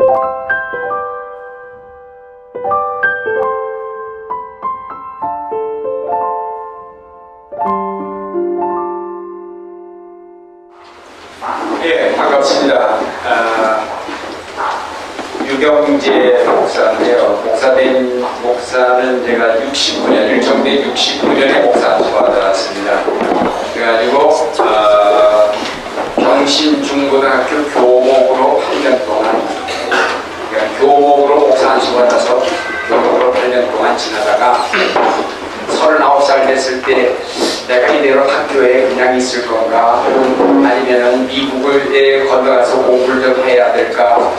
예, 반갑습니다. 유경재 목사인데요. 목사는 제가 69년, 1969년에 목사 받았습니다. 그래가지고 경신중고등학교 교목으로 8년 동안, 그러니까 교목으로 목사 안수 받아서 교목으로 8년 동안 지나다가 39살 됐을 때 내가 이대로 학교에 그냥 있을 건가, 아니면은 미국에 건너가서 공부를 좀 해야 될까,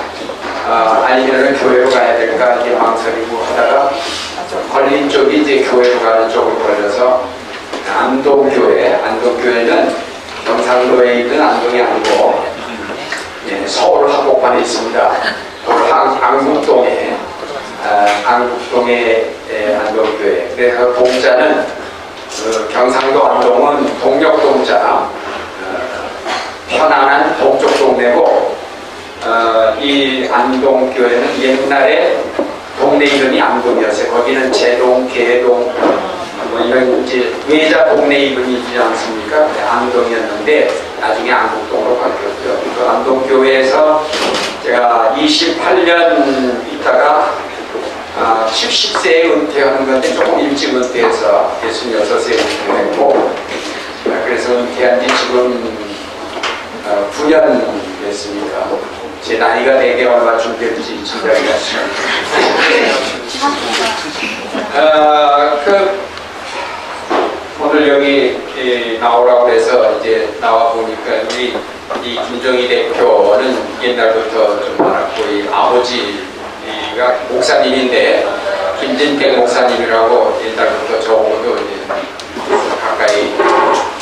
아니면은 교회로 가야 될까, 이게 망설이고 하다가 걸린 쪽이 이제 교회로 가는 쪽으로 걸려서 안동교회는 경상도에 있는 안동이 아니고, 예, 서울 한복판에 있습니다. 안국동에 안동교회. 그래서 동자는 경상도 안동은 동력동자, 편안한 동쪽 동네고, 이 안동교회는 옛날에 동네 이름이 안동이었어요. 거기는 제동, 개동, 뭐 이런 이제 외자 동네 이름이 있지 않습니까? 안동이었는데 나중에 안국동으로 바뀌었고요. 그 안동교회에서 제가 28년 있다가 70세에 은퇴하는 건데 조금 일찍 은퇴해서 66세에 은퇴했고, 그래서 은퇴한 지 지금 9년 됐습니다. 제 나이가 되게 얼마쯤 될지 짐작이 갔습니다. 오늘 여기 나오라고 해서 이제 나와 보니까 우리 이 김정희 대표는 옛날부터 좀 알았고, 이 아버지가 목사님인데 김진택 목사님이라고 옛날부터 저보고도 이제 가까이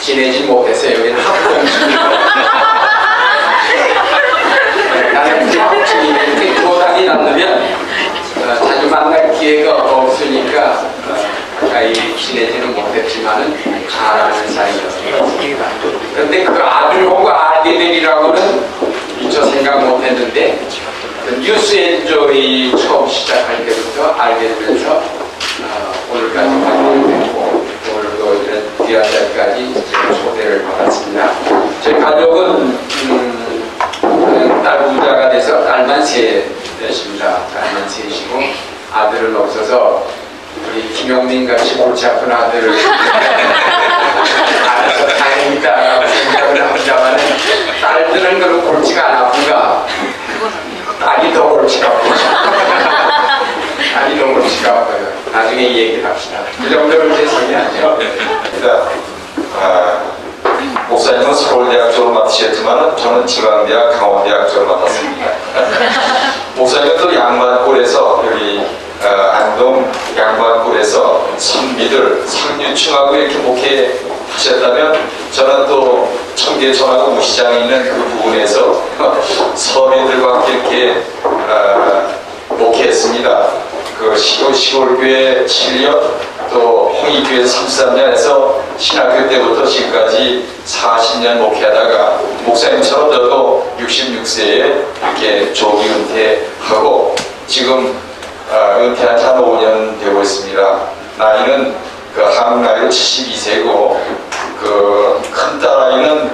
지내진 못했어요. 여기는 합동집이고 나는 이제 합동집인데 교단이 낳으면 자주 만날 기회가 없으니까 가까이 지내지는 못했지만은 잘 아는 사이였습니다. 그런데 그 아들하고 아들이라고는 미처 생각 못했는데 뉴스엔조이 처음 시작할 때부터 알게 되면서 오늘까지 만나게 됐고, 오늘도 이런 귀한 자리까지 초대를 받았습니다. 저희 가족은 딸 부자가 돼서 딸만 셋입니다. 딸만 셋이고 아들은 없어서 우리 김용민 같이 골치 아픈 아들을 알아서 다행이다라고 생각을 합니다만, 딸들은 그런 골치가 안 아픈가? 딸이 더 골치가 아프죠. 딸이 더 골치가 아파요. 나중에 이 얘기를 합시다. 그 정도로 제 소개하죠. 목사님은 서울대학 졸업 맡으셨지만 저는 지방대학 강원대학 졸업 맡았습니다. 목사님은 또 양반골에서 여기 안동 양반골에서 선비들 상류층하고 이렇게 목회하셨다면, 저는 또 청계 전하고 무시장에 있는 그 부분에서 서민들과 함께 이렇게 목회했습니다. 그 시골교회 7년, 또 홍익교회 33년에서 신학교 때부터 지금까지 40년 목회하다가 목사님처럼 저도 66세에 이렇게 조기 은퇴하고 지금 은퇴한 지 한 5년 되고 있습니다. 나이는 그 한국 나이로 72세고 그 큰 딸아이는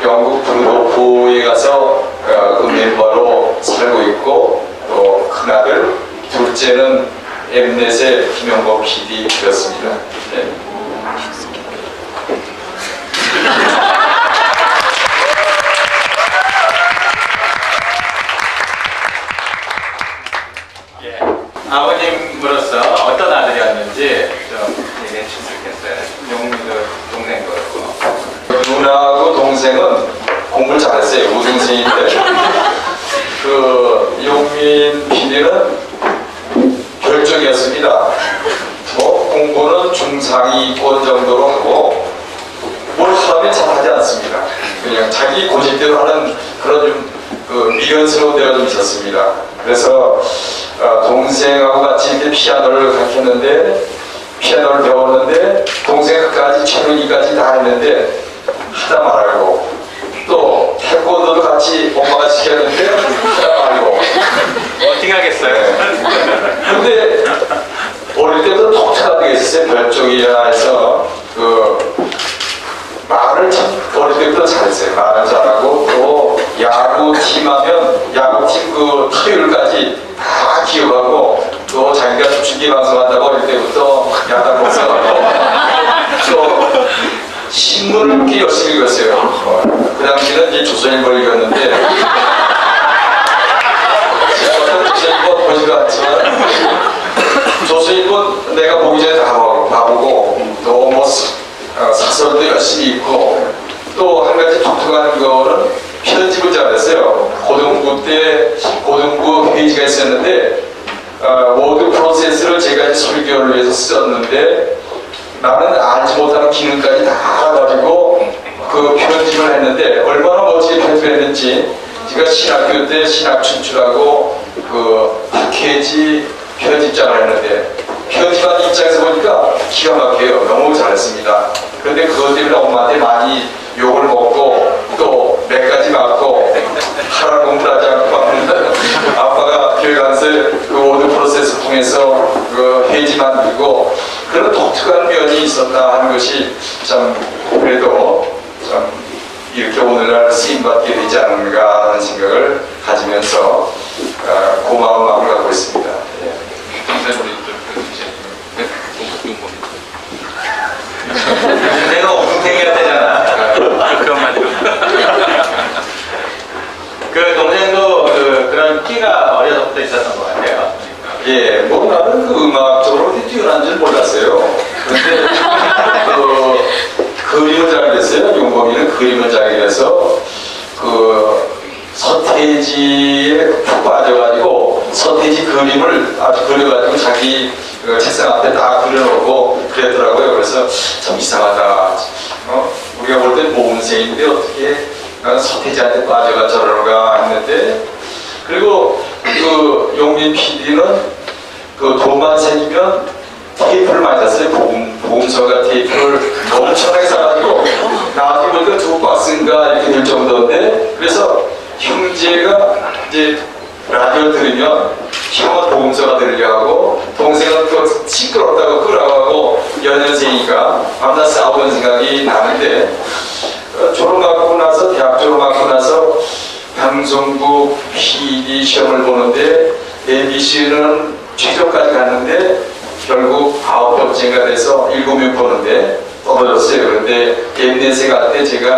영국 브루노프에 가서 그 멤버로 살고 있고, 또 큰아들, 둘째는 엠넷의 김영범 PD였습니다. 네. 예, 아버님으로서 어떤 아들이었는지 좀 얘기해 주셨으면 좋겠어요. 용민도 동생 거였고. 누나하고 동생은 공부를 잘했어요. 우등생인데 그 용민 PD는 결정이었습니다. 뭐 공부는 중상위권 정도로 하고 뭘 하면 잘하지 않습니다. 그냥 자기 고집대로 하는 그런 좀 그 미련스러운 데가 좀 있었습니다. 그래서 동생하고 같이 이렇게 피아노를 가르쳤는데, 피아노를 배웠는데 동생까지 최근이까지 다 했는데 하다 말고, 또 태권도도 같이 엄마가 시켰는데 하다 말고, 하겠어요. 근데 어릴 때부터 독특한 게 있었어요. 별종이라 해서 말을 참 어릴 때부터 잘했어요. 말을 잘하고 또 야구팀 하면 야구팀 타율까지 다 기억하고 또 자기가 중계 방송한다고 어릴 때부터 야당 복사하고 또 신문을 그렇게 열심히 읽었어요. 그 당시는 이제 조선일보를 읽었는데 저는 조선일보 보지도 않지만 조선일보 내가 보기 전에 다 봐보고 또 뭐 사설도 열심히 읽고 또 한 가지 독특한 거는 편집을 잘했어요. 고등부 페이지가 있었는데 워드 프로세스를 제가 설교를 위해서 썼는데 나는 알지 못하는 기능까지 다 알아가지고 그 편집을 했는데 얼마나 멋지게 편집을 했는지 제가 신학교 때 신학 춘추라고 그 패키지 편집장을 했는데 편집한 입장에서 보니까 기가 막혀요. 너무 잘했습니다. 그런데 그것 때문에 엄마한테 많이 욕을 먹고 또 몇 가지 맞고 하라는 공부를 하지 않고 아빠가 교회 가서 그 워드 프로세스 통해서 그 페이지 만들고 그런 독특한 면이 있었다 하는 것이 참 그래도 참 이렇게 오늘날 쓰임받게 되지 않은가 하는 생각을 가지면서 고마운 마음을 갖고 있습니다. 내가 엉뚱탱이가 되잖아. 그런 말이요. 그 동생도 그런 끼가 어려서부터 있었던 것 같아요. 예, 뭐 나는 그 음악적으로 뛰어난 줄 몰랐어요. 그런데 그림을 잘 그렸어요. 용범이는 그림을 잘 그려서 서태지에 푹 빠져가지고 서태지 그림을 아주 그려가지고 자기 책상 앞에 다 그려놓고 그랬더라고요. 그래서 참 이상하다. 우리가 볼 땐 모범생인데 어떻게 나는 서태지한테 빠져가 저러는가 했는데 그리고 그 용민 PD는 그 돈만 생기면 테이프를 많이 샀어요. 보험서가 테이프를 엄청나게 사가지고 나중에 보니까 2박스인가 이렇게 될 정도인데 그래서 형제가 이제 라디오 들으면 형은 보험서가 들으려고 동생은 또 시끄럽다고 끄라고 연년생이니까 밤낮 싸우는 생각이 나는데 졸업하고 나서 대학 졸업하고 나서 방송국 PD 시험을 보는데 MBC는 최저까지 갔는데 결국 9번째가 돼서 7명 보는데 떨어졌어요. 그런데 MBC 갈 때 제가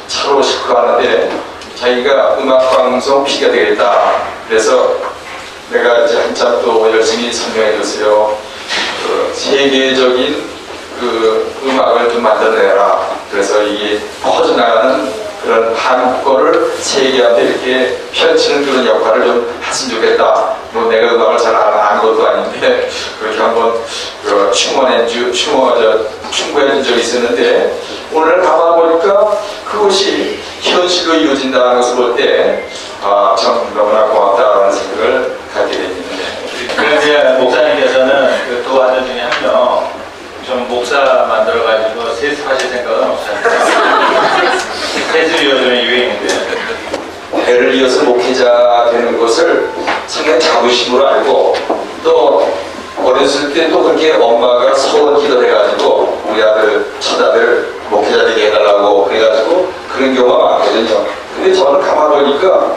차로 싣고 가는데 자기가 음악방송 PD가 되겠다. 그래서 내가 이제 한참 또 열심히 설명해줬어요. 세계적인 음악을 좀 만들어내라. 그래서 이게 퍼져나가는 그런 한국어를 세계한테 이렇게 펼치는 그런 역할을 좀 했으면 좋겠다. 뭐 내가 음악을 잘 아는 것도 아닌데 그렇게 한번 충고해준 적이 있었는데 오늘 가만보니까 그것이 현실로 이루어진다는 것을 볼 때 참 너무나 고맙다는 생각을 갖게 됩니다. 그런데 목사님께서는 두 아들 중에 한 명 좀 목사 만들어가지고 세습하실 생각은 없었어요. 세습 요즘에 유행인데 배를 이어서 목회자 되는 것을 상당히 자부심으로 알고 또 어렸을 때 또 그렇게 엄마가 소원 기도해가지고 우리 아들 첫아들 목회자 되게 해달라고 그래가지고 그런 경우가 많거든요. 근데 저는 가만 보니까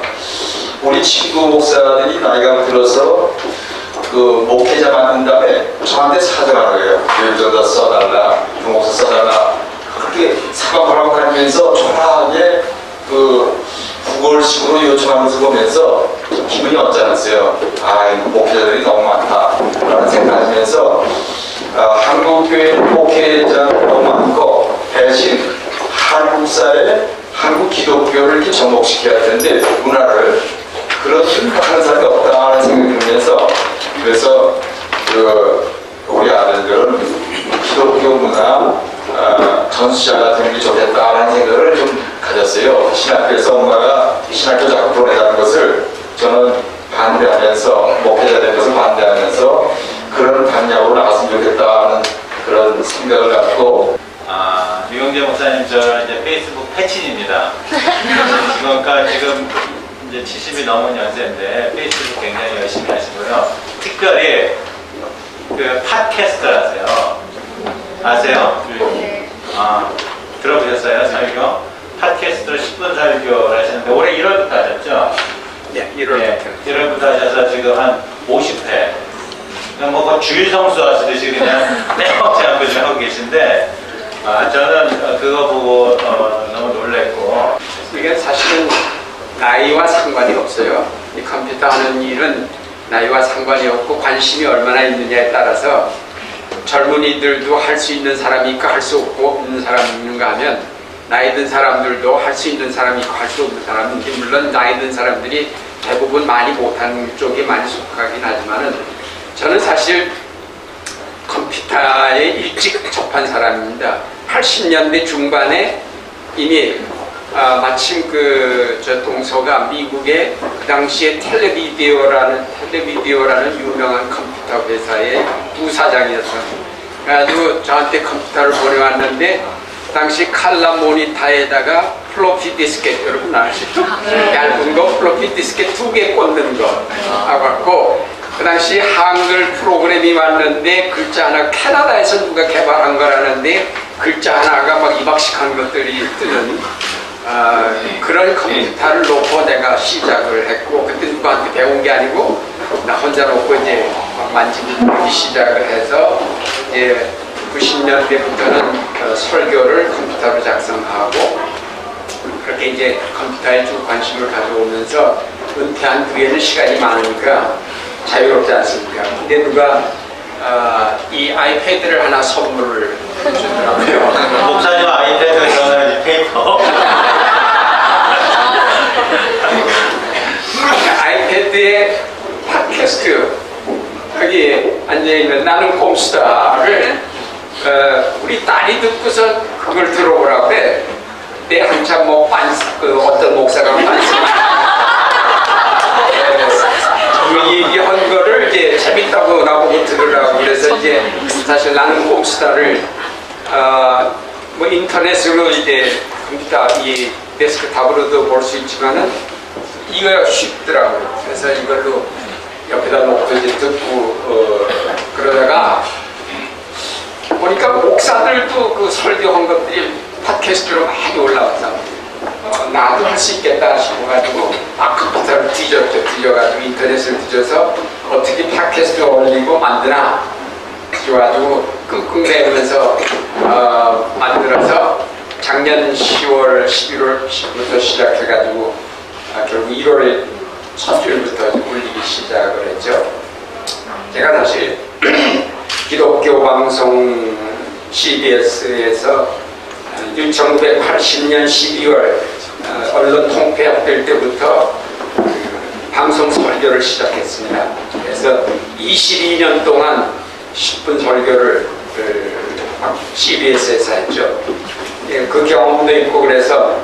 우리 친구 목사들이 나이가 들어서 그 목회자 만든 다음에 저한테 사정하는 거예요. 교육전자 써달라, 유목사 써달라. 그렇게 사과하라고 하면서 조용하게 구걸식으로 요청하면서 보면서 좀 기분이 언짢았어요. 목회자들이 너무 많다. 라는 생각하면서 한국교회 목회자는 너무 많고 대신 한국사회, 한국 기독교를 이렇게 접목시켜야 되는데 문화를 그런 하는 사람이 없다는 생각이 들면서 그래서 우리 아들들은 기독교 문화 전수자가 되는 게 좋겠다는 생각을 좀 가졌어요. 신학교에서 엄마가 신학교 자꾸 보내라는 것을 저는 반대하면서 목회자 되는 것을 반대하면서 그런 방향으로 나갔으면 좋겠다는 그런 생각을 갖고 유영재 목사님 저는 이제 페이스북 패친입니다. 지금 이제 70이 넘은 연세인데 페이스북 굉장히 열심히 하시고요. 팟캐스트라세요. 아세요? 네. 아, 들어보셨어요? 설교? 팟캐스트로 10분 설교를 하시는데 올해 1월부터 하셨죠? 네, 1월부터. 1월부터 하셔서 지금 한 50회. 그냥 뭐 주일 성수 하시듯이 그냥 빼먹지 않고 지금 하고 계신데, 저는 그거 보고 너무 놀랬고. 이게 사실은 나이와 상관이 없어요. 이 컴퓨터 하는 일은 나이와 상관이 없고 관심이 얼마나 있느냐에 따라서 젊은이들도 할 수 있는 사람이 있고 할 수 없는 사람이 있는가 하면 나이 든 사람들도 할 수 있는 사람이 있고 할 수 없는 사람이 있는데 물론 나이 든 사람들이 대부분 많이 못하는 쪽에 많이 속하긴 하지만은 저는 사실 컴퓨터에 일찍 접한 사람입니다. 80년대 중반에 이미 마침 저 동서가 미국의 그 당시에 텔레비디오라는 유명한 컴퓨터 회사의 부사장이었어요. 그래가지고 저한테 컴퓨터를 보내왔는데 당시 칼라 모니터에다가 플로피 디스켓 여러분 아시죠? 얇은 거 플로피 디스켓 2개 꽂는 거 하고 그 당시 한글 프로그램이 왔는데 글자 하나 캐나다에서 누가 개발한 거라는데 글자 하나가 막 2박씩 한 것들이 뜨는 그런 컴퓨터를 놓고 내가 시작을 했고 그때 누구한테 배운 게 아니고 나 혼자 놓고 이제 만지기 시작을 해서 이제 90년대부터는 설교를 컴퓨터로 작성하고 그렇게 이제 컴퓨터에 좀 관심을 가져오면서 은퇴한 뒤에는 시간이 많으니까 자유롭지 않습니까? 근데 누가 이 아이패드를 하나 선물을 주더라고요. 목사님 아이패드 저는 페이퍼. 아이패드에 팟캐스트 여기 앉아있는 나는 꼼수다를 우리 딸이 듣고서 그걸 들어보라고 그래. 그때 한참 뭐 어떤 목사가 그 얘기한 거를 이제 재밌다고 나보고 들으라고 그래서 이제 사실 나는 꼼수다를 뭐 인터넷으로 이제 컴퓨터 이 데스크탑으로도 볼 수 있지만은 이거가 쉽더라고요. 그래서 이걸로 옆에다 놓고 이제 듣고 그러다가 보니까 목사들도 그 설교한 것들이 팟캐스트로 많이 올라와서 나도 할 수 있겠다 싶어가지고 컴퓨터를 뒤져가지고 인터넷을 뒤져서 어떻게 팟캐스트를 올리고 만드나 뒤져가지고 끙끙대면서 만들어서 작년 10월, 11월부터 시작해가지고 결국 1월 첫 주일부터 올리기 시작을 했죠. 제가 사실 기독교 방송 CBS에서 1980년 12월 언론 통폐합될 때부터 방송 설교를 시작했습니다. 그래서 22년 동안 10분 설교를 CBS에서 했죠. 그 경험도 있고 그래서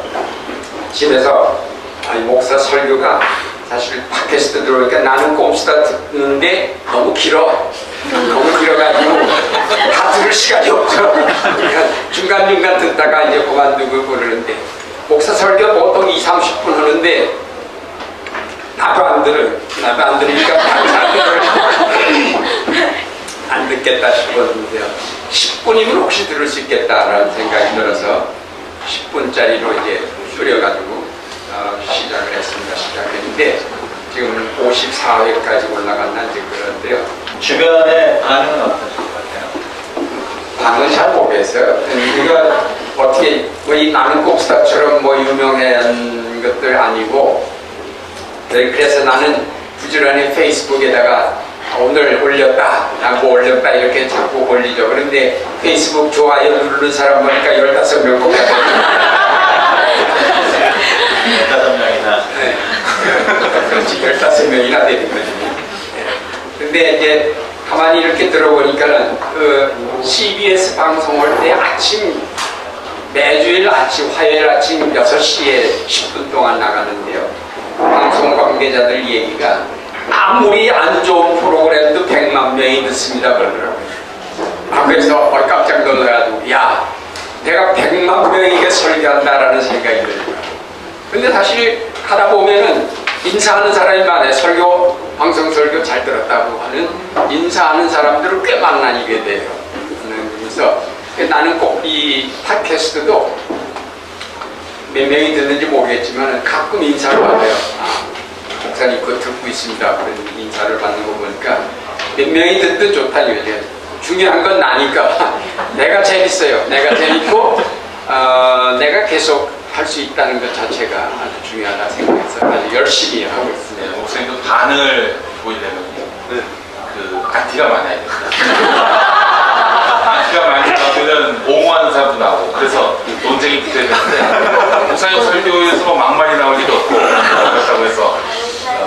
집에서 목사 설교가 사실 팟캐스트 들어오니까 나는 꼼수다 듣는데 너무 길어가지고 다 들을 시간이 없죠. 그러니까 중간중간 듣다가 이제 그만두고 그러는데 목사 설교 보통 20-30분 하는데 나도 안 들으니까 안 듣겠다 싶었는데요. 10분이면 혹시 들을 수 있겠다라는 생각이 들어서 10분짜리로 이제 줄여가지고 시작을 했습니다. 시작했는데 지금 54회까지 올라갔나 이제 그런데요. 주변의 반응은 어떠실 것 같아요? 반응은 잘 모르겠어요. 우리가 어떻게 뭐 이 나는 꼽스타처럼 뭐 유명한 것들 아니고 그래서 나는 부지런히 페이스북에다가 오늘 올렸다, 뭐 올렸다 이렇게 자꾸 올리죠. 그런데 페이스북 좋아요 누르는 사람 보니까 15명 꼭 같아요. 15명이나. 네. 그렇지, 15명이나 되거든요. 근데 이제 가만히 이렇게 들어보니까는 그 CBS 방송할 때 매주일 아침, 화요일 아침 6시에 10분 동안 나가는데요. 방송 관계자들 얘기가 아무리 안 좋은 프로그램도 100만 명이 듣습니다 그러더라고요. 그래서 깜짝 놀라가지고 야, 내가 100만 명에게 설교한다라는 생각이 들더라고요. 근데 사실 가다 보면은 인사하는 사람이 많아요. 방송 설교 잘 들었다고 하는 인사하는 사람들을 꽤 만나게 돼요. 그래서 나는 꼭 이 팟캐스트도 몇 명이 듣는지 모르겠지만 가끔 인사를 받아요. 목사님 그거 듣고 있습니다. 그런 인사를 받는 거 보니까 몇 명이 듣든 좋다 이거죠. 중요한 건 나니까 내가 재밌어요. 내가 재밌고 내가 계속 할 수 있다는 것 자체가 아주 중요하다 생각해서 아주 열심히 하고 있습니다. 목사님도 반응을 보이려면 그 안티가 많아야 됩니다. 안티가 많이 나오면 옹호하는 사람도 나오고 그래서 논쟁이 붙어야 되는데 목사님 설교에서 뭐 막말이 나올 리도 없고 그렇다고 해서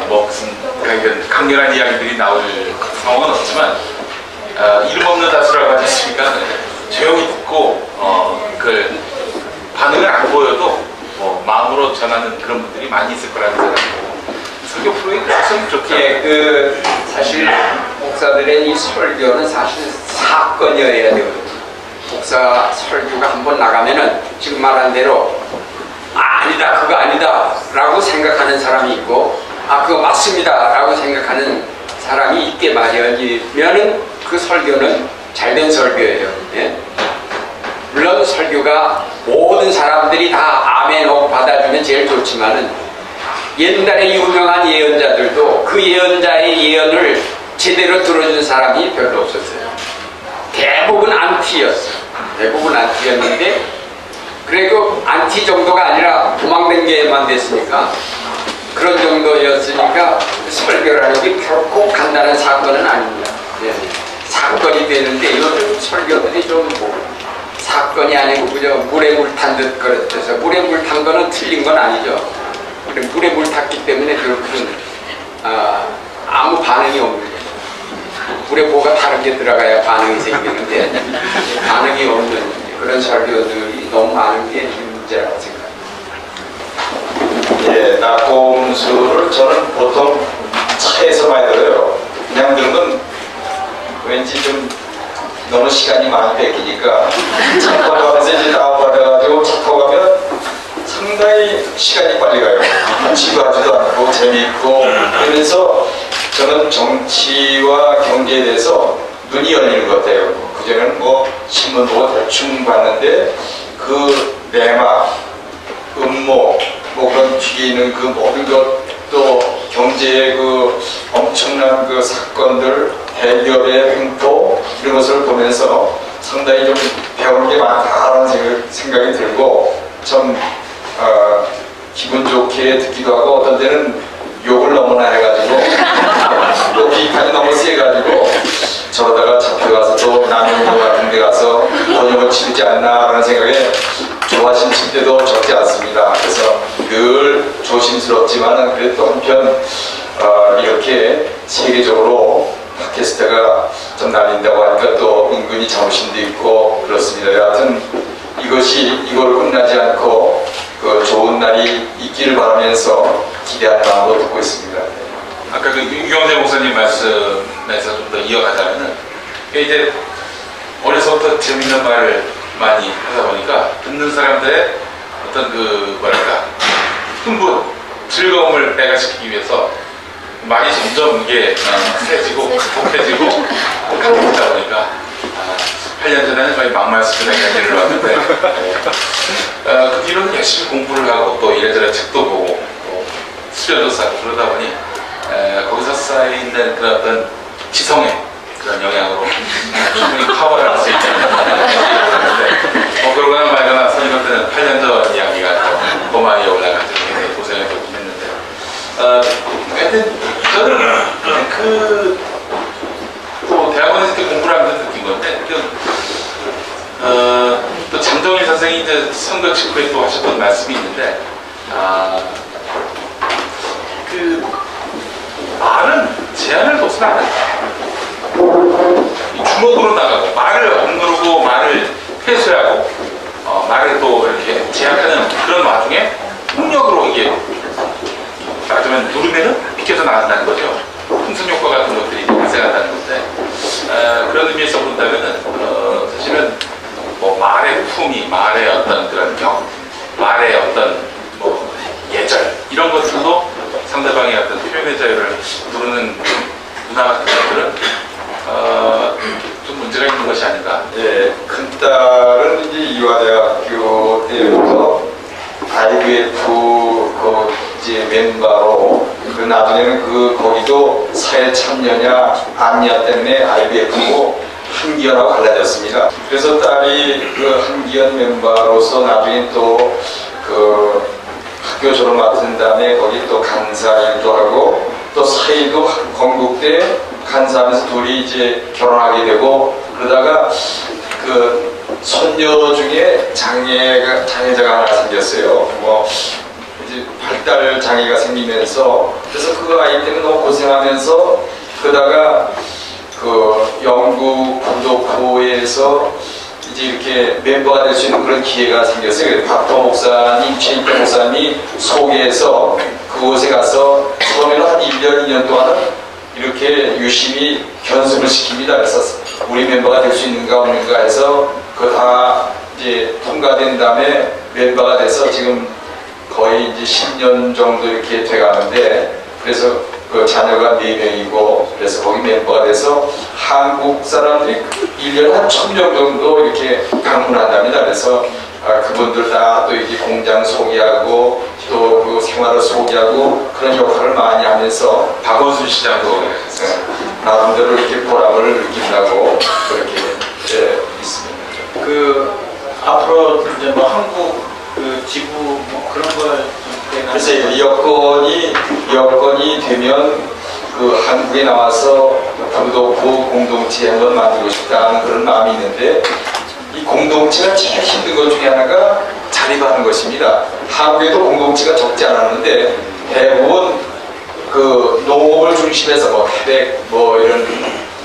뭐 무슨 강렬한 이야기들이 나올 상황은 없지만 이름 없는 다수라고 하지 않습니까? 조용히 듣고 그 반응을 안 보여도 뭐 마음으로 전하는 그런 분들이 많이 있을 거라는 생각이고 설교 프로에 그랬으면 좋겠어요. 예, 그 사실 목사들의 이 설교는 사실 사건이어야 돼요. 목사 설교가 한번 나가면은 지금 말한 대로 아니다 그거 아니다 라고 생각하는 사람이 있고 그거 맞습니다 라고 생각하는 사람이 있게 마련이면은 그 설교는 잘된 설교예요. 예? 물론 설교가 모든 사람들이 다 아멘하고 받아주면 제일 좋지만은 옛날에 유명한 예언자들도 그 예언자의 예언을 제대로 들어준 사람이 별로 없었어요. 대부분 안티였어요. 대부분 안티였는데 그리고 안티 정도가 아니라 도망된 게만 됐으니까 그런 정도였으니까 설교라는 게 결코 간단한 사건은 아닙니다. 예. 사건이 되는데 요즘 설교들이 좀 사건이 아니고 그저 물에 물 탄 듯 그랬어서 물에 물 탄 거는 틀린 건 아니죠. 물에 물 탔기 때문에 그런 아무 반응이 없는 거예요. 물에 뭐가 다른 게 들어가야 반응이 생기는데 반응이 없는 그런 설교들이 너무 많은 게 문제라고 생각합니다. 예, 낙곰수를 저는 보통 차에서 많이 들어요. 그냥 들으면 왠지 좀 너무 시간이 많이 뺏기니까 차 타고 가면서 이제 다운받아가지고 차 타고 가면 상당히 시간이 빨리 가요. 지루하지도 않고 재미있고 그러면서 저는 정치와 경제에 대해서 눈이 열리는 것 같아요. 그전에는 뭐 신문 보고 대충 봤는데 그 내막, 음모 뭐 그런 뒤에 있는 그 모든 것 또 경제의 그 엄청난 그 사건들 대기업의 횡포 이런 것을 보면서 상당히 좀 배우는 게 많다라는 생각이 들고 참 기분 좋게 듣기도 하고 어떤 때는 욕을 너무나 해가지고 또 비판이 너무 세가지고 저러다가 잡혀가서 또 남용도 같은 데 가서 번역을 치르지 않나라는 생각에 좋아하신 친구도 적지 않습니다. 그래서 늘 조심스럽지만 그래도 한편 이렇게 세계적으로 팟캐스트가 좀 날린다고 하니까 또 은근히 자부심도 있고 그렇습니다. 여하튼 이거를 끝나지 않고 그 좋은 날이 있기를 바라면서 기대하는 마음으로 듣고 있습니다. 아까 그 유경재 목사님 말씀에서 좀 더 이어가자면은 이제 어려서부터 재밌는 말을 많이 하다 보니까 듣는 사람들의 어떤 그 뭐랄까 흥분, 즐거움을 배가시키기 위해서 말이 점점 이게 세지고 독해지고 강해지다 보니까 8년 전에는 저희 막말수준의 얘기를 왔는데 그 뒤로는 열심히 공부를 하고 또 이래저래 책도 보고 또 수련도 쌓고 그러다 보니 거기서 쌓여있는 그런 어떤 지성의 그런 영향으로 충분히 파워를 할 수 있는 그러거나 말거나 선생님한테는 8년 전 이야기가 더 많이 올라가서 굉장히 고생을 좀 했는데 하여튼 저는 또 대학원에서 이렇게 공부를 하면서 느낀 건데 또 장정일 선생님이 이제 선거 직후에 또 하셨던 말씀이 있는데 그 말은 제한을 둬서는 안 된다. 주먹으로 나가고 말을 억누르고 말을 회수하고 말을 또 이렇게 제약하는 그런 와중에 폭력으로 이게 맞으면 누르면은 비켜서 나간다는 거죠. 풍선 효과 같은 것들이 발생한다는 건데 그런 의미에서 본다면은 사실은 뭐 말의 품위, 말의 어떤 그런 경, 말의 어떤 뭐 예절 이런 것들도 상대방의 어떤 표현의 자유를 누르는 문화 같은 것들은 것이 아닌가. 예, 큰 딸은 이제 이화대학교 때부터 IBF 그 이제 멤버로 그 나중에는 그 거기도 사회 참여냐 아니냐 때문에 IBF고 한기현하고 갈라졌습니다. 그래서 딸이 그 한기현 멤버로서 나중에 또 그 학교 졸업 맡은 다음에 거기 또 간사 일도 하고 또 사이도 건국대 간사하면서 둘이 이제 결혼하게 되고 그러다가 그 손녀 중에 장애자가 하나 생겼어요. 뭐 이제 발달 장애가 생기면서 그래서 그 아이 때문에 너무 고생하면서 그러다가 그 영국 부도포에서 이제 이렇게 멤버가 될 수 있는 그런 기회가 생겼어요. 박도 목사님, 최인태 목사님이 소개해서 그곳에 가서 처음에는 한 1년, 2년 동안은 이렇게 유심히 견습을 시킵니다. 그래서 우리 멤버가 될 수 있는가 없는가 해서 그거 다 이제 통과된 다음에 멤버가 돼서 지금 거의 이제 10년 정도 이렇게 돼가는데 그래서 그 자녀가 4명이고 그래서 거기 멤버가 돼서 한국 사람들이 1년에 한 1000명 정도 이렇게 방문한답니다. 그래서 그분들 다 또 이렇게 공장 소개하고 또 그 생활을 소개하고 그런 역할을 많이 하면서 박원순 시장도 나름대로 이렇게 보람을 느낀다고 그렇게 있습니다. 그 앞으로 이제 뭐 한국 그 지부 뭐 그런 걸 글쎄요, 여건이 되면 그 한국에 나와서 부도포 공동체 한번 만들고 싶다는 그런 마음이 있는데 이 공동체가 제일 힘든 것 중에 하나가 자립하는 것입니다. 한국에도 공동체가 적지 않았는데 대부분 그 농업을 중심해서 뭐 태백 뭐 이런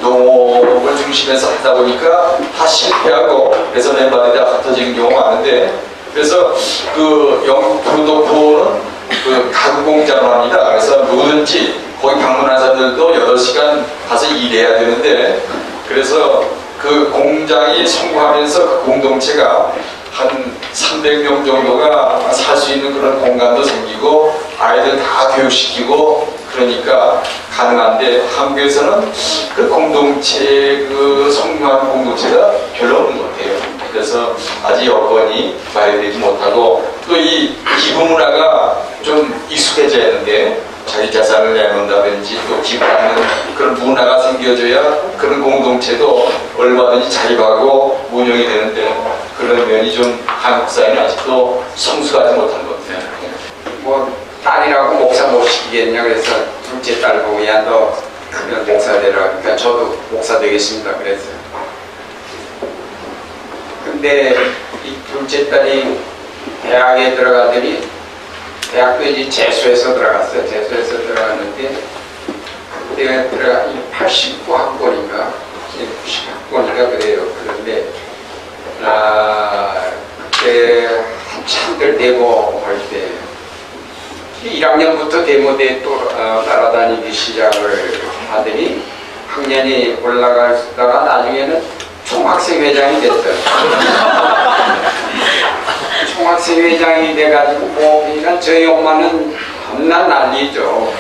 농업을 중심해서 하다 보니까 다 실패하고 그래서 멤버들이 다 흩어지는 경우가 많은데 그래서 그 영국 부도포는 그 가구 공장을 합니다. 그래서 누구든지 거기 방문한 사람들도 8시간 가서 일해야 되는데 그래서 그 공장이 성공하면서 그 공동체가 한 300명 정도가 살 수 있는 그런 공간도 생기고 아이들 다 교육시키고 그러니까 가능한데 한국에서는 그 공동체 그 성공한 공동체가 별로 없는 것 같아요. 그래서 아직 여건이 마련되지 못하고 또 이 기부 문화가 좀 익숙해져야 하는데 자기 자산을 내놓는다든지 또 기부하는 그런 문화가 생겨져야 그런 공동체도 얼마든지 자립하고 운영이 되는데 그런 면이 좀 한국 사회는 아직도 성숙하지 못한 것 같아요. 뭐 딸이라고 목사 못 시키겠냐 그래서 둘째 딸 보고 야 너 크면 목사 되라 그러니까 저도 목사 되겠습니다 그랬어요. 근데 이 둘째 딸이 대학에 들어가더니 대학도 이제 재수해서 들어갔어요. 재수해서 들어갔는데 그때가 들어가 89학번인가 90학번인가 그래요. 그런데 그때 한참들 데모 할 때 1학년부터 데모대에 또 따라다니기 시작을 하더니 학년이 올라가다가 나중에는 총학생회장이 됐어요. 총학생회장이 돼가지고 뭐 그러니까 저희 엄마는 겁나 난리죠.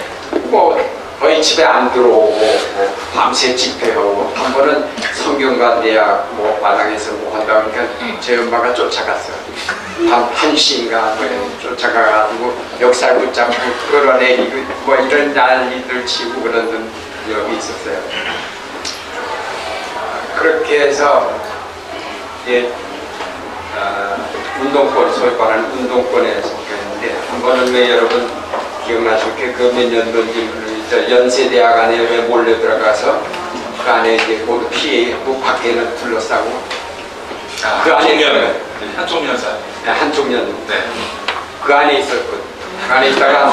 뭐 거의 집에 안 들어오고 뭐 밤새 집회하고 한 번은 성균관대학 뭐 마당에서 뭐 한다 그러니까 저희 엄마가 쫓아갔어요. 밤 1시인가 쫓아가가지고 역살 붙잡고 끌어내리고 뭐 이런 난리들 치고 그러던 적이 있었어요. 그렇게 해서 이제 운동권, 소위 말하는 운동권에 속했는데 한 번은 왜 여러분 기억나실게 그 몇 년도인지 연세대학 안에 왜 몰려 들어가서 그 안에 이제 모두 피해고 밖에는 둘러싸고 그 안에 한총련사 한총련 네. 그 안에 있었거든. 그 안에 있다가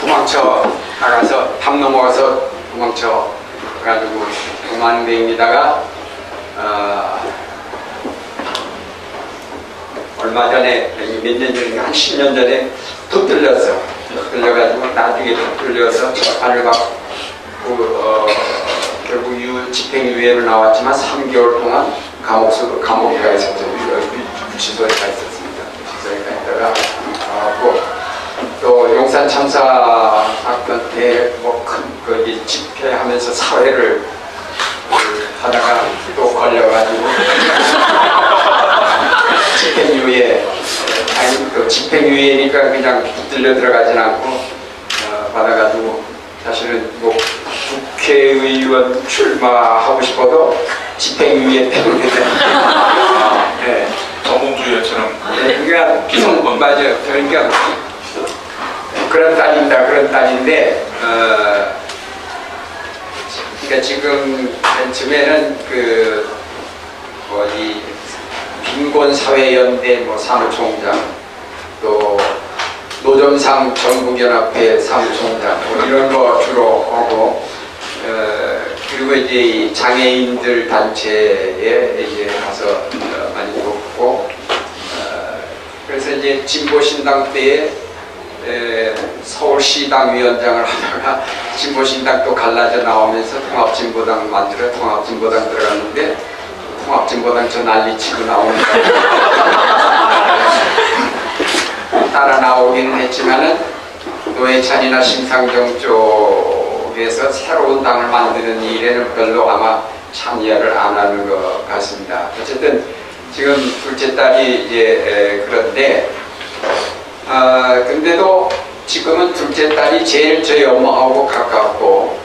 도망쳐 나가서 담 넘어가서 도망쳐 가지고 도망다니다가 얼마 전에 몇 년 전인가 한 10년 전에 또 뚫렸어. 뚫려가지고 나중에 또 뚫려서 재판을 받고 결국 집행유예로 나왔지만 3개월 동안 감옥에 가 있었어요. 구치소에 가 있었습니다. 구치소에 가 있다가 또 용산 참사 사건 때 뭐 큰 집회하면서 사회를 하다가 또 걸려가지고 집행유예. 아니 또 집행유예니까 그냥 붙들려 들어가진 않고 받아가지고 사실은 뭐 국회의원 출마하고 싶어도 집행유예 때문에 네. 정봉주의처럼. 네, 그러니까 맞아요. 그러니까 그런 딸인데 그러니까 지금 쯤에는 그 뭐이 빈곤사회연대 뭐 사무총장 또 노점상 전국연합회 사무총장 뭐 이런 거 주로 하고 그리고 이제 이 장애인들 단체에 이제 가서 많이 돕고 그래서 이제 진보신당 때에 서울시당 위원장을 하다가 진보신당 또 갈라져 나오면서 통합진보당 만들어 통합진보당 들어갔는데 통합진보당 저 난리치고 나오니까 따라 나오기는 했지만은 노회찬이나 심상정 쪽에서 새로운 당을 만드는 일에는 별로 아마 참여를 안 하는 것 같습니다. 어쨌든 지금 둘째 딸이 이제 그런데 근데도 지금은 둘째 딸이 제일 저희 엄마하고 가깝고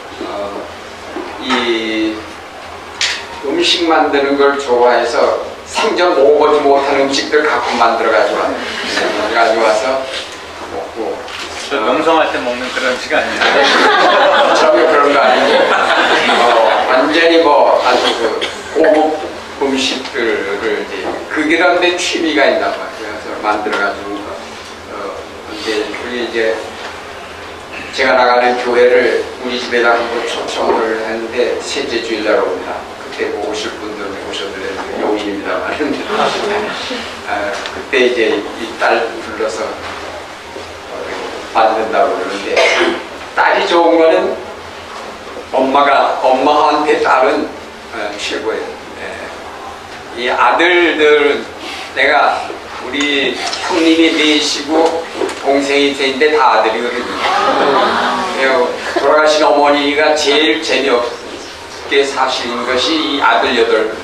이 음식 만드는 걸 좋아해서 생전 먹어보지 못한 음식들 갖고 만들어 가지고 와서 먹고. 저 명성할 때 먹는 그런 음식 아니에요? 전혀 그런 거 아니고 완전히 뭐 아주 그 고급 음식들을 이제 그런데 취미가 있나 봐요. 그래서 만들어 가지고 그게 이제 제가 나가는 교회를 우리 집에다 한번 초청을 했는데 셋째 주일날 옵니다. 그때 오실 분들 오셔도 용인입니다만 그때 이제 이 딸 불러서 만든다고 그러는데 딸이 좋은 거는 엄마한테 딸은 최고예요. 이 아들들 내가 우리 형님이 넷이고 동생이 셋인데 다 아들이거든요. 돌아가신 어머니가 제일 재미없게 사시는 것이 이 아들 8분.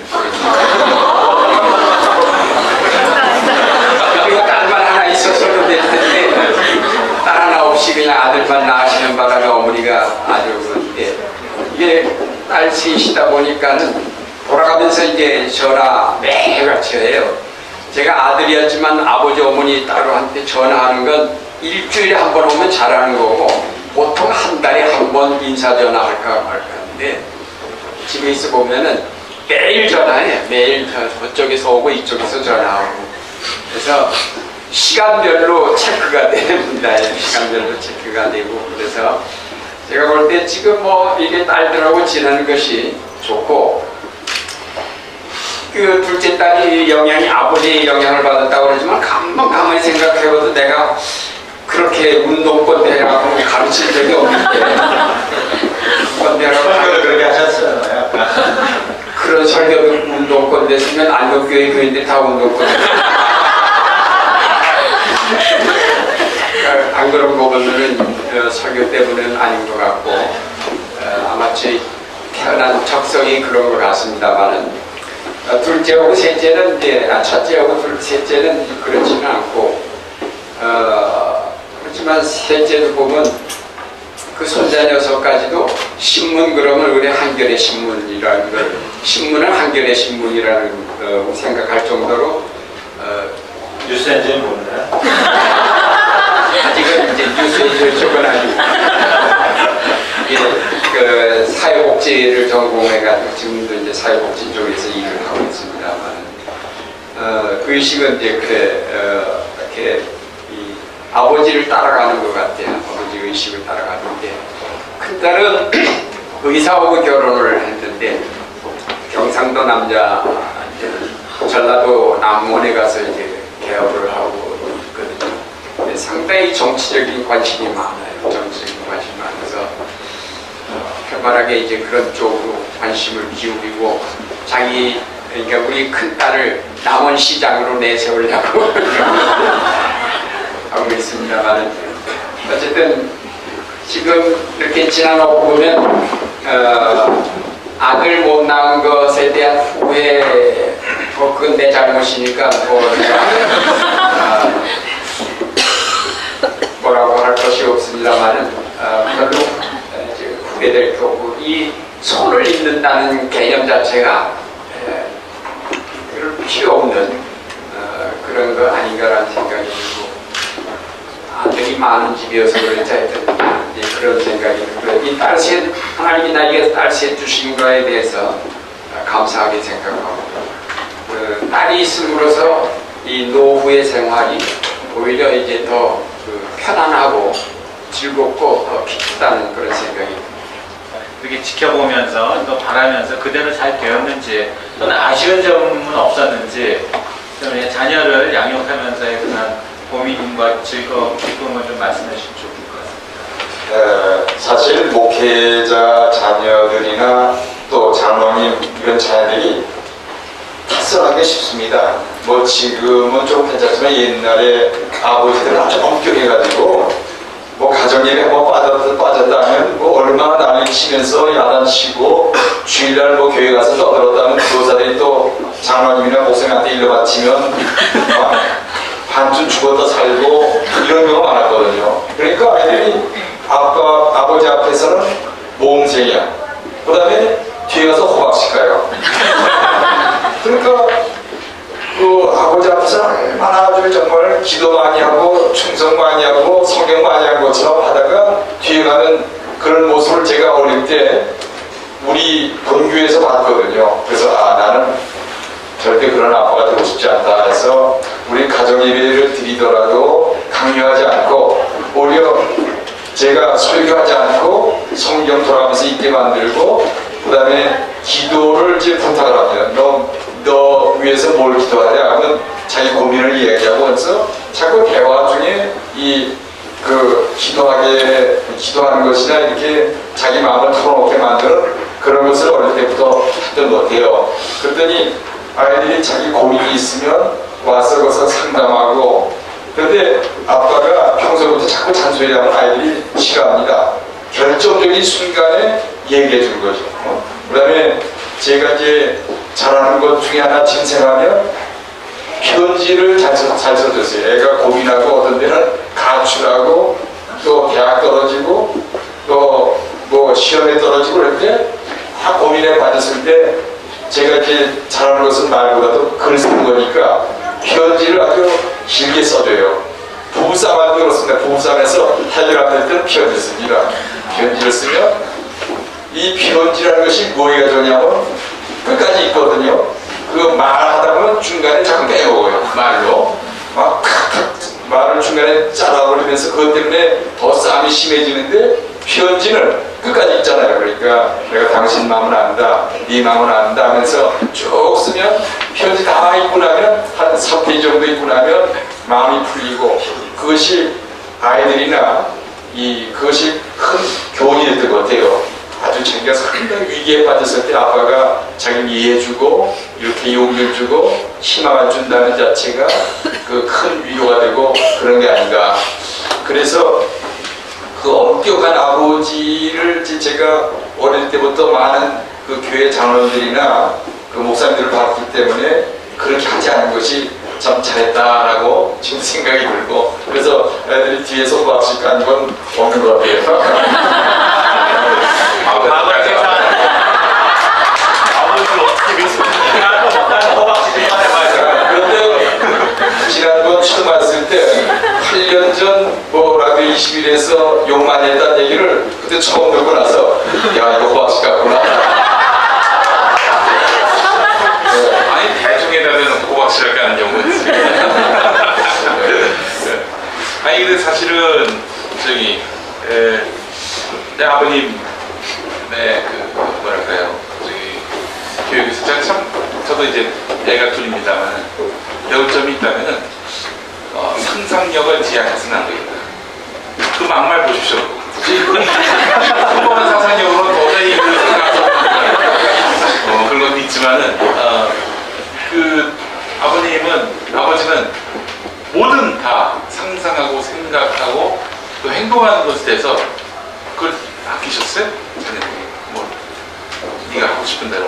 그리고 딸만 하나 있어서도 될 텐데 딸 하나 없이 그냥 아들만 낳으시는 바람에 어머니가 아주 이게 딸 셋이다 보니까는 돌아가면서 이제 전화 매일같이 해요. 제가 아들이었지만 아버지 어머니 딸한테 전화하는 건 일주일에 한 번 오면 잘하는 거고 보통 한 달에 한 번 인사 전화할까 말까 하는데 집에 있어 보면은 매일 전화해. 매일 저쪽에서 오고 이쪽에서 전화하고 그래서 시간별로 체크가 됩니다. 시간별로 체크가 되고 그래서 제가 볼 때 지금 뭐 이게 딸들하고 지내는 것이 좋고 그 둘째 딸이 아버지의 영향을 받았다고 그러지만 가만히 생각해봐도 내가 그렇게 운동권 대라고 가르칠 적이 없는데 설교를 그렇게 하셨어요. 그런 설교도 운동권 됐으면 안동교회 교인들 다 운동권 안 그런 거 보면은 설교 때문에는 아닌 것 같고 아마 제 태어난 적성이 그런 것 같습니다만은 둘째하고 셋째는 이제 첫째하고 셋째는 그렇지는 않고 그렇지만 셋째도 보면 그 손자 녀석까지도 신문 그러면 우리 한겨레 신문이라는 걸 신문은 한겨레 신문이라는 생각할 정도로 뉴스엔진 모르나요? 아직은 이제 뉴스엔진 쪽은 아니고 그 사회복지를 전공해가지고 지금도 이제 사회복지 쪽에서 일을 하고 있습니다만 그 의식은 이제 이렇게 이 아버지를 따라가는 것 같아요. 아버지 의식을 따라가는데 큰 딸은 의사하고 결혼을 했는데 경상도 남자 전라도 남원에 가서 이제 개업을 하고 있거든요. 상당히 정치적인 관심이 많아요. 정치적인 관심이 많아서 편안하게 이제 그런 쪽으로 관심을 기울이고 그러니까 우리 큰 딸을 남원시장으로 내세우려고 하고 있습니다만 어쨌든 지금 이렇게 지나놓고 보면 아들 못 낳은 것에 대한 후회, 그건 내 잘못이니까 뭐라고 할 것이 없습니다만은 별로 이제 후회될 거고, 이 손을 잇는다는 개념 자체가 필요 없는 그런 거 아닌가라는 생각이 들고, 아들이 많은 집이어서 그런지 하여튼 그런 생각이 들고, 이 딸셋, 하나님이 나에게 딸셋 주신 거에 대해서 감사하게 생각하고, 딸이 있음으로써 이 노후의 생활이 오히려 이제 더 편안하고 즐겁고 더 기쁘다는 그런 생각이 듭니다. 이렇게 지켜보면서 또 바라면서 그대로 잘 되었는지, 또는 아쉬운 점은 없었는지, 좀 자녀를 양육하면서의 그런 고민과 즐거움, 기쁨을 좀 말씀해 주시면 좋을 것 같습니다. 사실 목회자 자녀들이나 또 장로님 이런 자녀들이 낯설하기 쉽습니다. 뭐 지금은 좀 괜찮지만 옛날에 아버지들은 아주 엄격해가지고 뭐 가정예배 한번 빠졌다 하면 뭐 얼마나 난리 치면서 야단치고, 주일날 뭐 교회 가서 떠들었다 하면 교사들이 또 장로님이나 목사님한테 일러 바치면 반쯤 죽었다 살고 이런 경우가 많았거든요. 그러니까 아이들이 아버지 앞에서는 모험생이야. 그 다음에 뒤에 가서 호박씨 가요. 그러니까 그 아버지 앞에서 얼마나 아주 정말 기도 많이 하고 충성 많이 하고 성경 많이 한 것처럼 하다가 뒤에 가는 그런 모습을 제가 어릴 때 우리 본교에서 봤거든요. 그래서 나는 절대 그런 아빠가 되고 싶지 않다 해서 우리 가정예배를 드리더라도 강요하지 않고, 오히려 제가 설교하지 않고 성경 돌아가면서 있게 만들고, 그 다음에 기도를 이제 부탁을 합니다. 너 위해서 뭘 기도하냐 하면 자기 고민을 이야기하고, 그래서 자꾸 대화 중에 기도하는 것이나 이렇게 자기 마음을 털어놓게 만드는 그런 것을 어릴 때부터 했던 것 같아요. 그랬더니 아이들이 자기 고민이 있으면 와서 거기서 상담하고, 그런데 아빠가 평소부터 자꾸 잔소리하면 아이들이 싫어합니다. 결정적인 순간에 얘기해 준 거죠. 그 다음에 제가 이제 잘하는 것 중에 하나 짐생하면 편지를 잘 써줬어요. 애가 고민하고 어떤 데는 가출하고 또 대학 떨어지고 또 뭐 시험에 떨어지고 그럴 때 다 고민에 빠졌을 때 제가 이제 잘하는 것은 말보다도 글 쓰는 거니까 편지를 아주 길게 써줘요. 부부싸움도 그렇습니다. 부부싸움에서 해결 안 될 때는 편지를 씁니다. 편지를 쓰면 이 편지라는 것이 뭐가 좋냐면 끝까지 있거든요. 그 말하다 보면 중간에 자꾸 빼먹어요. 말로 막 말을 중간에 잘라버리면서 그것 때문에 더 싸움이 심해지는데, 편지는 끝까지 있잖아요. 그러니까 내가 당신 마음은 안다, 네 마음은 안다 하면서 쭉 쓰면 편지 다 읽고 나면 한 3페이지 정도 읽고 나면 마음이 풀리고, 그것이 아이들이나 그것이 큰 교훈이 됐던 것 같아요. 아주 자기가 상당히 위기에 빠졌을 때 아빠가 자기를 이해해주고 이렇게 용기를 주고 희망을 준다는 자체가 그 큰 위로가 되고 그런 게 아닌가. 그래서 그 엄격한 아버지를 제가 어릴 때부터 많은 그 교회 장로들이나 그 목사님들을 봤기 때문에 그렇게 하지 않은 것이 참 잘했다라고 지금 생각이 들고, 그래서 애들이 뒤에서 호박씨 깐 건 없는 것 같아요. 아버지를 어떻게 믿습니까? 호박씨 좀 해봐요. 그런데 지난번 처음 왔을 때 8년 전 뭐 라디오 21에서 욕 많이 했다는 얘기를 그때 처음 듣고 나서 야, 이거 호박씨 같구나. 아니 대중에다는 호박씨를 까는 경우가 있습니다. 아니 근데 사실은 내 아버님 그 뭐랄까요, 교육에서 참 저도 이제 애가 둘입니다만 배울 점이 있다면은 상상력을 제약해서는 안 되겠다. 그 막말 보십시오. 평범한 상상력으로는 도저히 그런 것도 있지만은 그 아버지는 뭐든 다 상상하고 생각하고 또 행동하는 것에 대해서 그걸 아끼셨어요? 자녀분이 뭐 네가 하고 싶은 대로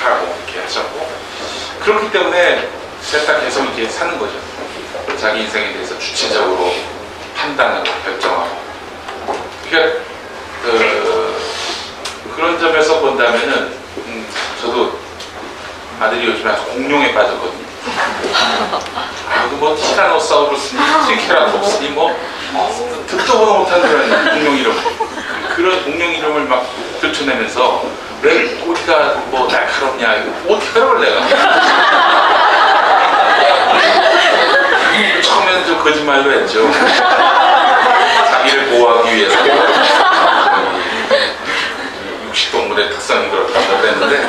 하라고 이렇게 하셨고, 그렇기 때문에 셋 다 계속 이렇게 사는 거죠. 자기 인생에 대해서 주체적으로 판단하고 결정하고. 그러니까 그런 점에서 본다면은 저도 아들이 요즘에 아주 공룡에 빠졌거든요. 뭐 티라노사우루스니 트리케라톱스니 뭐 듣도 보도 못한 그런 공룡 이름, 그런 공룡 이름을 막 들춰내면서 왜 꼬리가 뭐 날카롭냐, 어떻게 알아 내가. 처음에는 좀 거짓말로 했죠. 자기를 보호하기 위해서 육식동물의 특성이 그렇다고 했는데,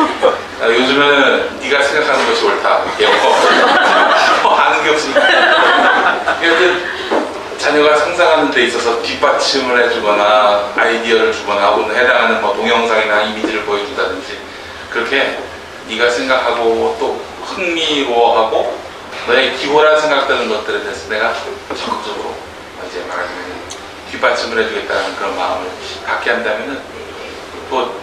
요즘에는 네가 생각하는 것이 옳다. 이게 뭐 아는 게 없으니까. 자녀가 상상하는 데 있어서 뒷받침을 해주거나 아이디어를 주거나 혹은 해당하는 뭐 동영상이나 이미지를 보여준다든지, 그렇게 네가 생각하고 또 흥미로워하고 너의 기호라 생각되는 것들에 대해서 내가 적극적으로 이제 말하자면 뒷받침을 해주겠다는 그런 마음을 갖게 한다면은, 또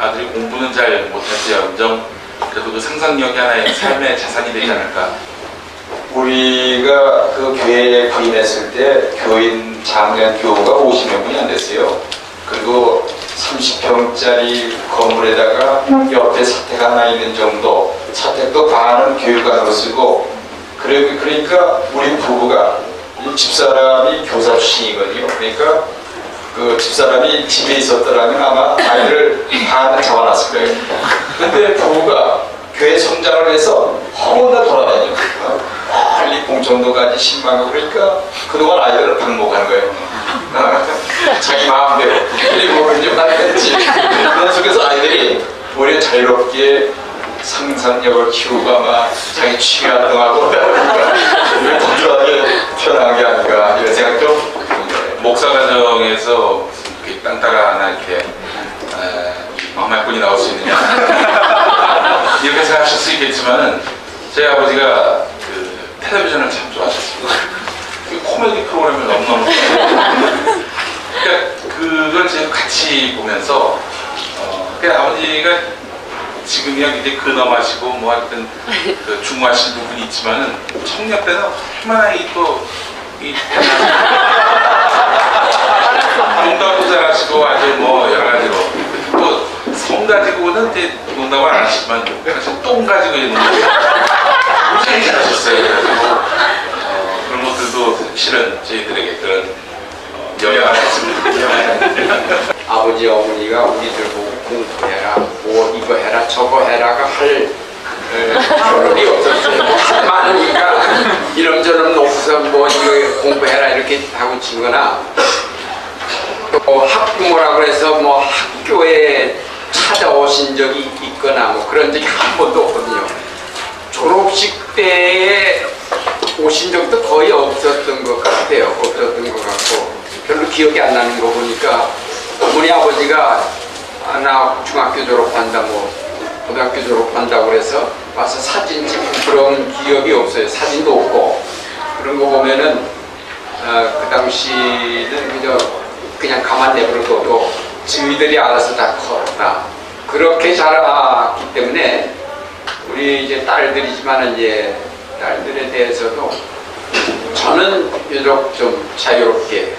아들이 공부는 잘 못할지언정 그래도 그 상상력이 하나의 삶의 자산이 되지 않을까. 우리가 그 교회에 부임했을 때 교인 장년 교우가 50명분이 안 됐어요. 그리고 30평짜리 건물에다가 옆에 사택 하나 있는 정도, 사택도 반은 교육관으로 쓰고, 그러니까 우리 부부가, 이 집사람이 교사 출신이거든요. 그러니까 그 집사람이 집에 있었더라면 아마 아이를 반은 잡아놨을 거예요. 근데 부부가 교회 성장을 해서 허문다 돌아다녀요. 멀리 봉천도까지 신방하고, 그러니까 그동안 아이들을 방목하는 거예요. 자기 마음대로. 그리고 이제 말했지. 그런 속에서 아이들이 오히려 자유롭게 상상력을 키우고 아마 자기 취미 활동하고 건조하게 태어난 게 아닌가, 이런 생각 좀. 목사 가정에서 이렇게 땅따가 하나 이렇게 막말꾼이 나올 수 있느냐 이렇게 생각하실 수 있겠지만은, 제 아버지가 그 텔레비전을 참 좋아하셨습니다. 그 코미디 프로그램을 너무너무 좋아해요. 그러니까 그걸 제가 같이 보면서 그러니까 아버지가 지금이야 이제 근엄하시고 뭐 하여튼 그 중후하신 부분이 있지만은, 청년 때는 얼마나 이 농담도 잘하시고 아주 뭐 여러 가지로, 또 성 가지고는 이제 농담을 안 하시지만 사실 똥 가지고 있는 굉장히 잘하셨어요. 그래가지고 그런 것들도 실은 저희들에게 그런 영향을 했습니다. 아버지 어머니가 우리들 보고 공부해라, 뭐 이거 해라 저거 해라가 할 결론이 없었어요. 뭐 많으니까 이런저런 놓고서 뭐 이거 공부해라 이렇게 하고 치거나, 또 학부모라고 해서 뭐 학교에 찾아오신 적이 있거나 뭐 그런 적이 한 번도 없거든요. 졸업식 때에 오신 적도 거의 없었던 것 같아요. 없었던 것 같고, 별로 기억이 안 나는 거 보니까 어머니 아버지가 나 중학교 졸업한다 뭐 고등학교 졸업한다고 그래서 와서 사진 찍고 그런 기억이 없어요. 사진도 없고. 그런 거 보면은 그 당시는 그냥 가만 내버려둬도 저희들이 알아서 다 컸다. 그렇게 자랐기 때문에 우리 이제 딸들이지만 이제 딸들에 대해서도 저는 유독 좀 자유롭게,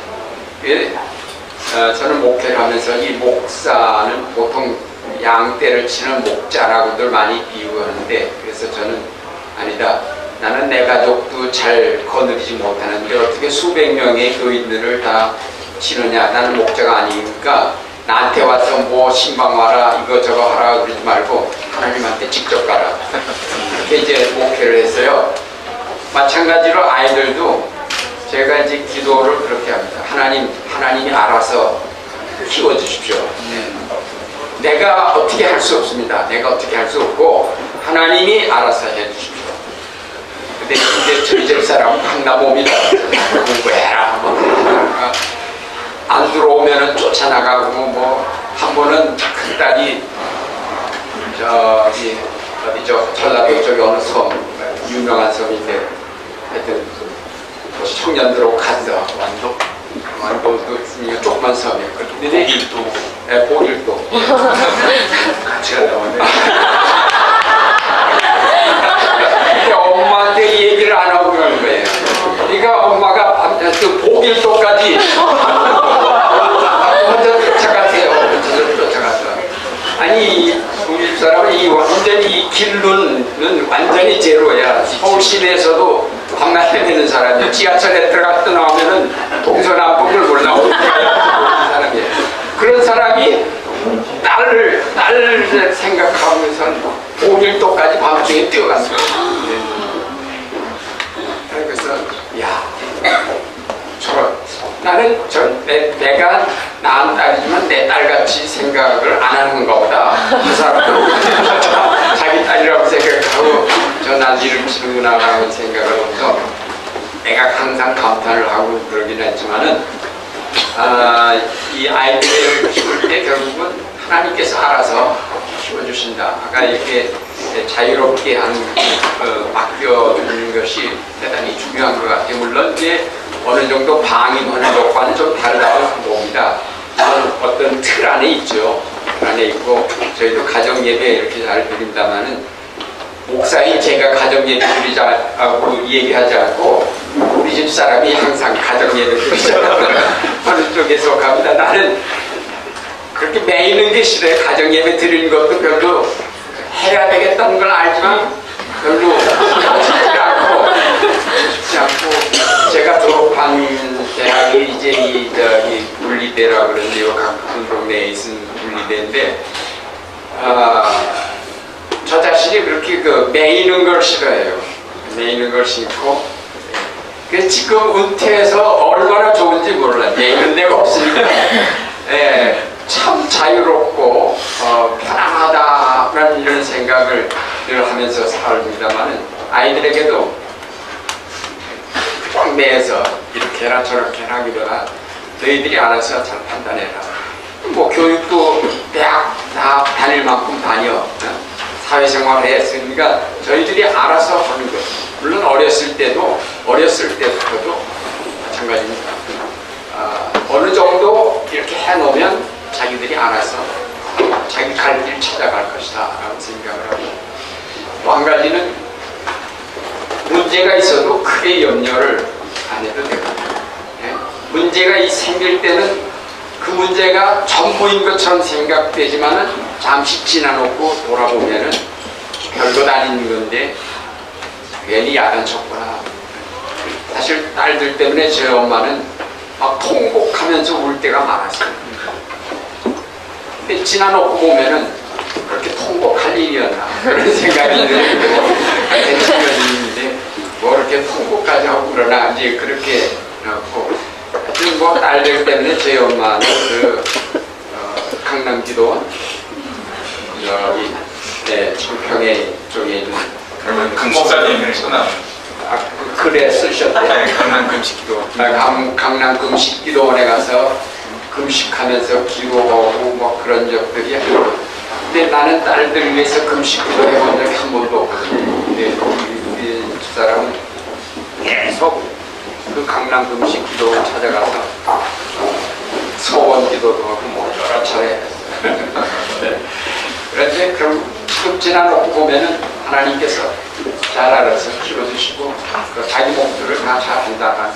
저는 목회를 하면서 이 목사는 보통 양떼를 치는 목자라고들 많이 비유하는데, 그래서 저는 아니다. 나는 내 가족도 잘 거느리지 못하는데 어떻게 수백 명의 교인들을 다 치느냐. 나는 목자가 아니니까 나한테 와서 뭐 신방 와라 이거저거 하라 그러지 말고 하나님한테 직접 가라. 이렇게 이제 목회를 했어요. 마찬가지로 아이들도 제가 이제 기도를 그렇게 합니다. 하나님이 알아서 키워주십시오. 내가 어떻게 할 수 없습니다. 내가 어떻게 할 수 없고 하나님이 알아서 해주십시오. 근데 이제 저희 집 사람은 강남옵니다. 공부해라. 안 들어오면은 쫓아나가고, 뭐 한 번은 큰 딸이 저기 어디죠? 전라도 저기 어느 섬, 유명한 섬인데 하여튼 청년들하고 갔어. 이거 조그만 섬이었거든요. 독일도 네, 보길도. 같이 갔다 오네. 근데 엄마한테 얘기를 안 하고 간 거예요. 그러니까 엄마가 그 보길도까지 혼자 쫓아가세요. 혼자 쫓아가서. 아니, 우리 집사람은 완전히 이 길로는 완전히 제로야. 서울 시내에서도 밤낮 헤매는 사람이야. 지하철에 들어갔다 나오면은 동서남북을 몰라오는 사람이에요. 그런 사람이 딸을 생각하면서 보길도까지 밤중에 뛰어갔어. 그래서 야, 내가 낳은 딸이지만 내 딸같이 생각을 안 하는가 보다. 그 사람은 자기 딸이라고 생각하고 저 난 이름 치는구나라고 생각을 하면서 내가 항상 감탄을 하고 그러긴 했지만은 이 아이들을 키울 때 결국은 하나님께서 알아서 키워주신다. 아까 이렇게 자유롭게 맡겨주는 것이 대단히 중요한 것 같아요. 물론 이제 어느 정도 방임하는 것과는 좀 다르다고 봅니다. 어떤 틀 안에 있죠. 틀 안에 있고 저희도 가정 예배 이렇게 잘 드린다마는 목사인 제가 가정 예배 드리자고 얘기하지 않고 우리 집 사람이 항상 가정 예배 드리자고 어느 쪽에 속합니다. 나는 그렇게 매이는 게 싫어요. 가정 예배 드리는 것도 별로 해야 되겠다는 걸 알지만 별로 쉽지 않고 제가 졸업한 대학이 이제 이 분리대라고 그러는데요. 각 동네에 있는 분리대인데 저 자신이 그렇게 매이는 걸 싫어해요. 매이는 걸 싫고 지금 은퇴해서 얼마나 좋은지 몰라요. 매이는 데가 없으니까 참 자유롭고 편안하다라는 이런 생각을 늘 하면서 살습니다만은 아이들에게도 꽉 매여서 이렇게 해라 저렇게 해라 하기보다 너희들이 알아서 잘 판단해라. 뭐 교육도 대학 다 다닐 만큼 다녀. 사회생활을 했으니까 저희들이 알아서 하는 것. 물론 어렸을 때부터도 마찬가지입니다. 어느 정도 이렇게 해놓으면 자기들이 알아서 자기 갈 길 찾아갈 것이다 라고 생각을 하고 또 한 가지는 문제가 있어도 크게 염려를 안 해도 되거든요. 문제가 생길 때는 그 문제가 전부인 것처럼 생각되지만은 잠시 지나놓고 돌아보면은 별것 아닌 건데 괜히 야단쳤구나. 사실 딸들 때문에 저희 엄마는 막 통곡하면서 울 때가 많았어요. 근데 지나놓고 보면은 그렇게 통곡할 일이었나 그런 생각이 들고 괜찮은데 뭐 이렇게 통곡까지 하고 그러나 이제 그렇게 해놓고 하여튼 뭐 딸들 때문에 저희 엄마는 강남 기도원 여기 청평에 쪽에 있는 큰 목사님을 소나 글에 쓰셨대요. 강남 금식기도 강남 금식기도원에 가서 금식하면서 기도하고 뭐 그런 적들이 근데 나는 딸들 위해서 금식기도 해본 적이 한 번도 없거든요. 근데 우리 집사람은 계속 그 강남 금식기도원 찾아가서 소원 기도도 하고 뭐 여러 차례 했어요. 그런데 그럼 지나놓고 보면은 하나님께서 잘 알아서 키워주시고 자기 목표를 다 잘 한다는